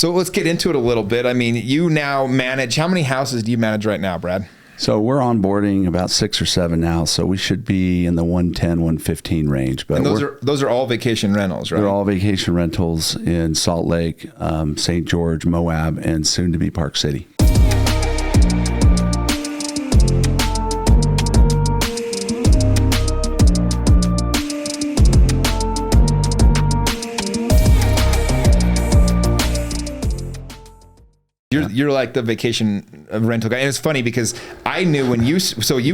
So let's get into it a little bit. I mean, you now manage, how many houses do you manage right now, Brad? So we're onboarding about 6 or 7 now. So we should be in the 110, 115 range. But and those are all vacation rentals, right? They're all vacation rentals in Salt Lake, St. George, Moab, and soon to be Park City. You're like the vacation rental guy. And it's funny because I knew when you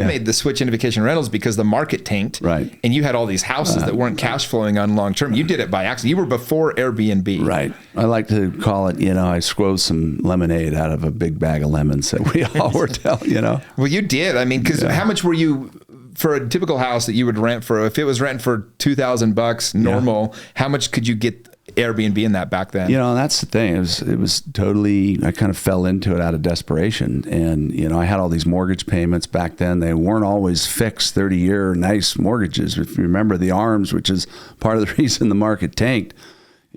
made the switch into vacation rentals because the market tanked. Right. And you had all these houses that weren't cash flowing on long term. You did it by accident. You were before Airbnb. Right. I like to call it, I squoze some lemonade out of a big bag of lemons that we all were telling, Well, you did. I mean, because how much were you for a typical house that you would rent for? If it was renting for $2,000 normal, how much could you get Airbnb in that back then? That's the thing. It was totally, I kind of fell into it out of desperation. And, I had all these mortgage payments back then. They weren't always fixed 30-year nice mortgages. If you remember the ARMs, which is part of the reason the market tanked,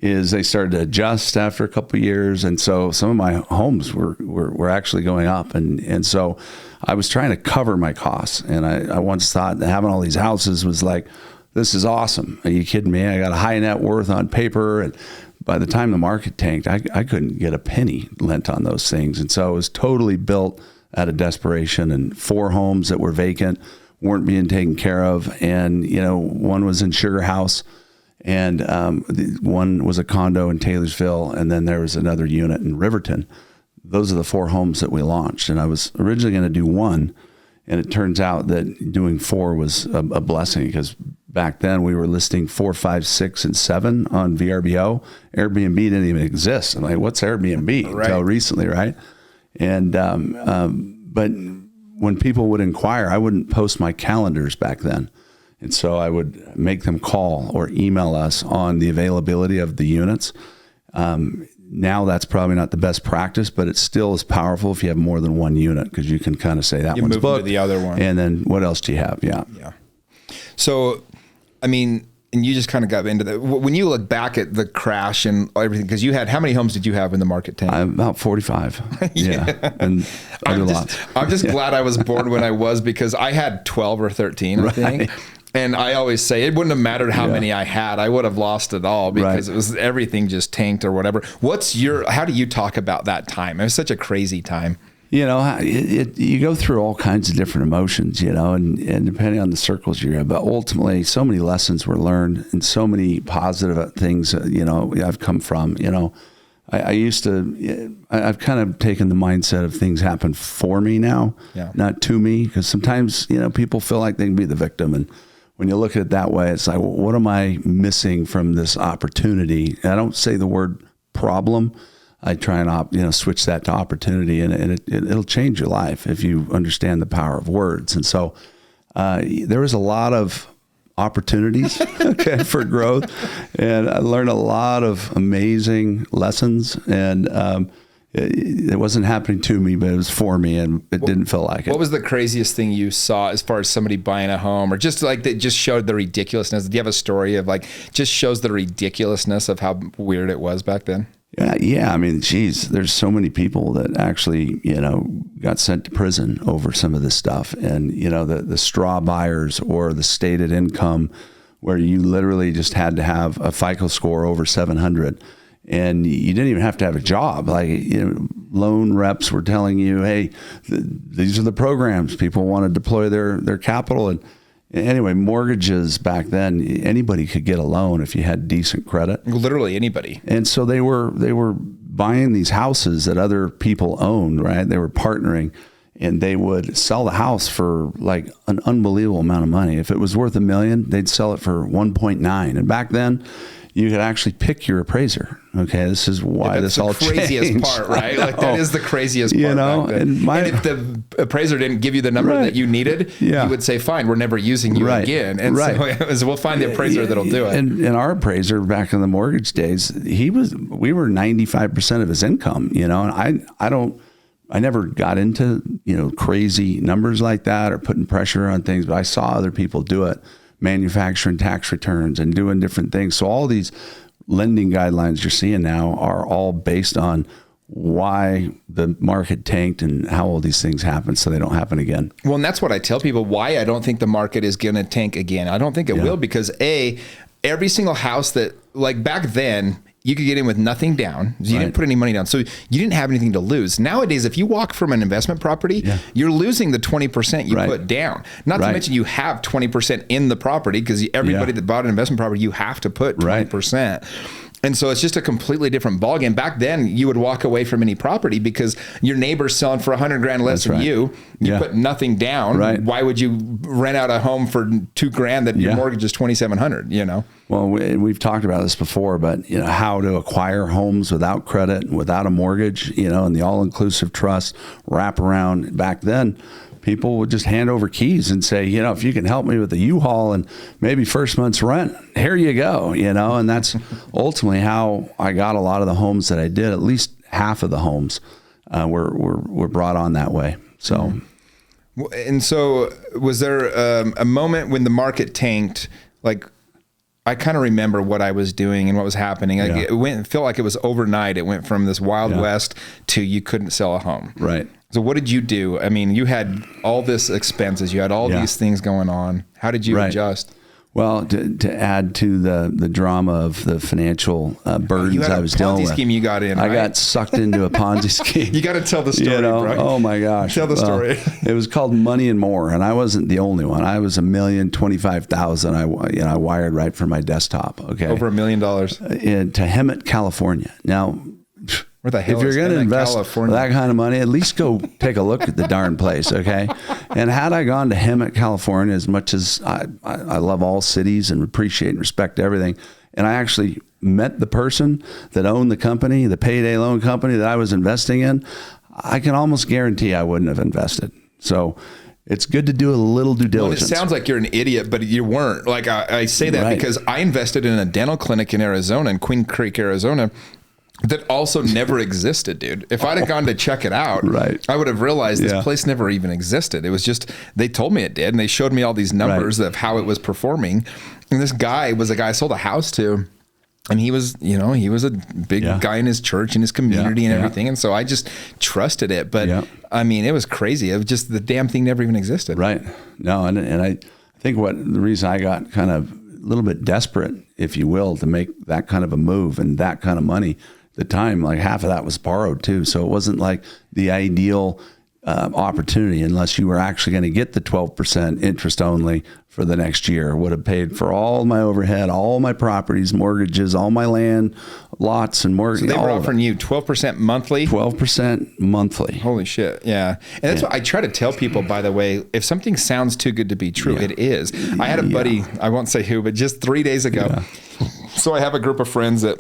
is they started to adjust after a couple of years. And so some of my homes were actually going up. And so I was trying to cover my costs. And I once thought that having all these houses was like, this is awesome. Are you kidding me? I got a high net worth on paper. And by the time the market tanked, I couldn't get a penny lent on those things. And so it was totally built out of desperation, and 4 homes that were vacant weren't being taken care of. And, one was in Sugar House, and one was a condo in Taylorsville. And then there was another unit in Riverton. Those are the 4 homes that we launched. And I was originally going to do 1. And it turns out that doing 4 was a blessing, because back then we were listing 4, 5, 6, and 7 on VRBO. Airbnb didn't even exist. I'm like, what's Airbnb? Right. Until recently, right? And but when people would inquire, I wouldn't post my calendars back then. And so I would make them call or email us on the availability of the units. Now that's probably not the best practice, but it still is powerful if you have more than 1 unit, because you can kind of say that one's booked, to the other one, and then what else do you have? Yeah. So, I mean, and you just kind of got into that. When you look back at the crash and everything, because you had, how many homes did you have in the market tank? About 45. Yeah. And other lots. I'm just glad I was born when I was, because I had 12 or 13, I think. And I always say it wouldn't have mattered how many I had. I would have lost it all, because it was, everything just tanked or whatever. How do you talk about that time? It was such a crazy time. You go through all kinds of different emotions, and depending on the circles you're in. But ultimately, so many lessons were learned, and so many positive things, I've come from. I've kind of taken the mindset of things happen for me now, not to me, because sometimes, people feel like they can be the victim. And when you look at it that way, it's like, well, what am I missing from this opportunity? And I don't say the word problem. I try and switch that to opportunity, and it'll change your life if you understand the power of words. And so there was a lot of opportunities for growth, and I learned a lot of amazing lessons. And it wasn't happening to me, but it was for me, and it didn't feel like it. What was the craziest thing you saw as far as somebody buying a home, or just like that just showed the ridiculousness? Do you have a story of like just shows the ridiculousness of how weird it was back then? Yeah. I mean, geez, there's so many people that actually, got sent to prison over some of this stuff. And, the straw buyers, or the stated income, where you literally just had to have a FICO score over 700. And you didn't even have to have a job. Like, loan reps were telling you, hey, these are the programs. People want to deploy their capital. And anyway, mortgages back then, anybody could get a loan if you had decent credit. Literally anybody. And so they were buying these houses that other people owned, right? They were partnering, and they would sell the house for like an unbelievable amount of money. If it was worth $1 million, they'd sell it for 1.9. And back then, you could actually pick your appraiser. Okay, this is why this all changed. That's the craziest part, right? Like, that is the craziest part. And if the appraiser didn't give you the number that you needed, you would say, fine, we're never using you again. And so it was, we'll find the appraiser that'll do it. And our appraiser back in the mortgage days, we were 95% of his income, and I never got into, crazy numbers like that or putting pressure on things, but I saw other people do it, manufacturing tax returns and doing different things. So all these lending guidelines you're seeing now are all based on why the market tanked and how all these things happen so they don't happen again. Well, and that's what I tell people, why I don't think the market is going to tank again. I don't think it will, because every single house that, like back then, you could get in with nothing down. You didn't put any money down. So you didn't have anything to lose. Nowadays, if you walk from an investment property, you're losing the 20% you put down. Not to mention you have 20% in the property, because everybody that bought an investment property, you have to put 20%. And so it's just a completely different ballgame. Back then, you would walk away from any property because your neighbor's selling for $100,000 less than you. You put nothing down. Why would you rent out a home for $2,000 that your mortgage is $2,700? You know. Well, we've talked about this before, but you know how to acquire homes without credit, without a mortgage, you know, and the all-inclusive trust wraparound. Back then, people would just hand over keys and say, you know, if you can help me with the U-Haul and maybe first month's rent, here you go, you know. And that's ultimately how I got a lot of the homes that I did. At least half of the homes were brought on that way. So, and so was there a moment when the market tanked? Like, I kind of remember what I was doing and what was happening. Like it felt like it was overnight. It went from this Wild West to you couldn't sell a home. Right. So what did you do? I mean, you had all this expenses. You had all these things going on. How did you adjust? Well, to add to the drama of the financial burdens I was dealing with. Ponzi scheme you got in, right? I got sucked into a Ponzi scheme. You got to tell the story, bro. Oh my gosh. Tell the story. It was called Money and More, and I wasn't the only one. I was $1,025,000. I wired right from my desktop. Okay. Over $1 million. To Hemet, California. Now, where the hell if you're going to invest that kind of money, at least go take a look at the darn place, okay? And had I gone to Hemet, California, as much as I love all cities and appreciate and respect everything, and I actually met the person that owned the company, the payday loan company that I was investing in, I can almost guarantee I wouldn't have invested. So it's good to do a little due diligence. Well, it sounds like you're an idiot, but you weren't. Like I say that because I invested in a dental clinic in Arizona, in Queen Creek, Arizona, that also never existed, dude. If I'd have gone to check it out, I would have realized this place never even existed. It was just, they told me it did, and they showed me all these numbers of how it was performing. And this guy was a guy I sold a house to, and he was, you know, he was a big guy in his church and his community and everything. And so I just trusted it. But I mean, it was crazy. It was just, the damn thing never even existed. Right. No, and I think the reason I got kind of a little bit desperate, if you will, to make that kind of a move and that kind of money, the time, like half of that was borrowed too. So it wasn't like the ideal opportunity unless you were actually going to get the 12% interest only for the next year. Would have paid for all my overhead, all my properties, mortgages, all my land, lots and mortgages. So they were offering you 12% monthly? 12% monthly. Holy shit. Yeah. And that's what I try to tell people, by the way, if something sounds too good to be true, it is. I had a buddy, I won't say who, but just 3 days ago. So I have a group of friends that,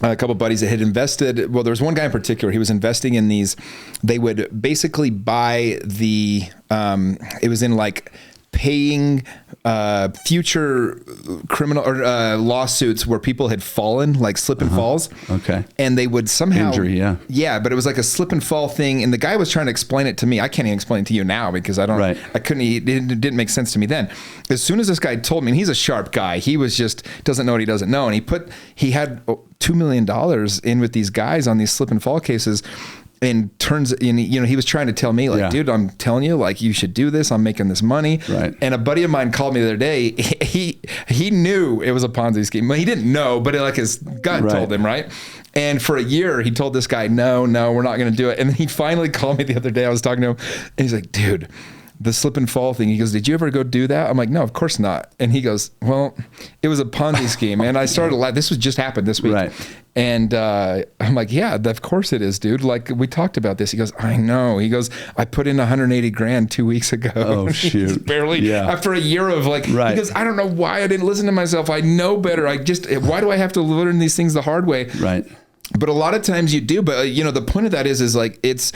a couple of buddies that had invested. Well, there was one guy in particular. He was investing in these. They would basically buy the. It was in like paying future criminal or lawsuits where people had fallen, like slip and falls. Okay. And they would somehow injury, but it was like a slip and fall thing. And the guy was trying to explain it to me. I can't even explain it to you now because I don't. I couldn't. It didn't make sense to me then. As soon as this guy told me, and he's a sharp guy. He was just doesn't know what he doesn't know, and he had $2 million in with these guys on these slip and fall cases. And turns in, you know, he was trying to tell me like, dude, I'm telling you, like, you should do this. I'm making this money. And a buddy of mine called me the other day. He knew it was a Ponzi scheme. Well, he didn't know, but like his gut told him, right? And for a year, he told this guy, no, we're not going to do it. And then he finally called me the other day. I was talking to him, and he's like, dude, the slip and fall thing. He goes, did you ever go do that? I'm like, no, of course not. And he goes, well, it was a Ponzi scheme. And I started laughing. This was just happened this week. And I'm like, yeah, of course it is, dude. Like, we talked about this. He goes, I know. He goes, I put in 180 grand 2 weeks ago. Oh, shoot. Barely after a year of like, he goes, I don't know why I didn't listen to myself. I know better. Why do I have to learn these things the hard way? But a lot of times you do. But, you know, the point of that is like, it's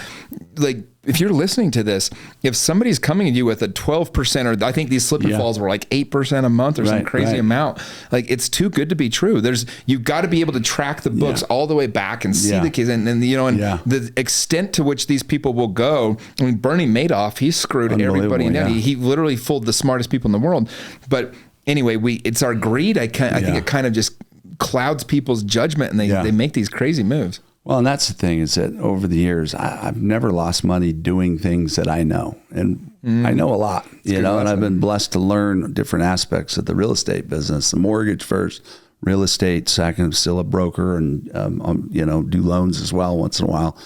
like, if you're listening to this, if somebody's coming at you with a 12%, or I think these slip and falls were like 8% a month or some crazy amount, like it's too good to be true. You've got to be able to track the books all the way back and see the case. And you know, and the extent to which these people will go. I mean, Bernie Madoff, he screwed everybody in. He literally fooled the smartest people in the world. But anyway, it's our greed. I think it kind of just clouds people's judgment, and they make these crazy moves. Well, and that's the thing, is that over the years, I've never lost money doing things that I know. And I know a lot, and I've been blessed to learn different aspects of the real estate business, the mortgage first, real estate second, still a broker, and, do loans as well once in a while.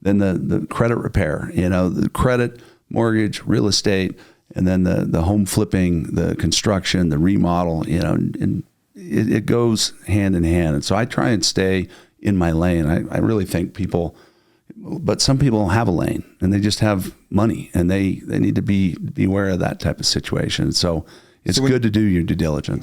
Then the credit repair, the credit, mortgage, real estate, and then the home flipping, the construction, the remodel, and it goes hand in hand. And so I try and stay in my lane. I really think but some people don't have a lane, and they just have money, and they need to be aware of that type of situation. So it's good to do your due diligence.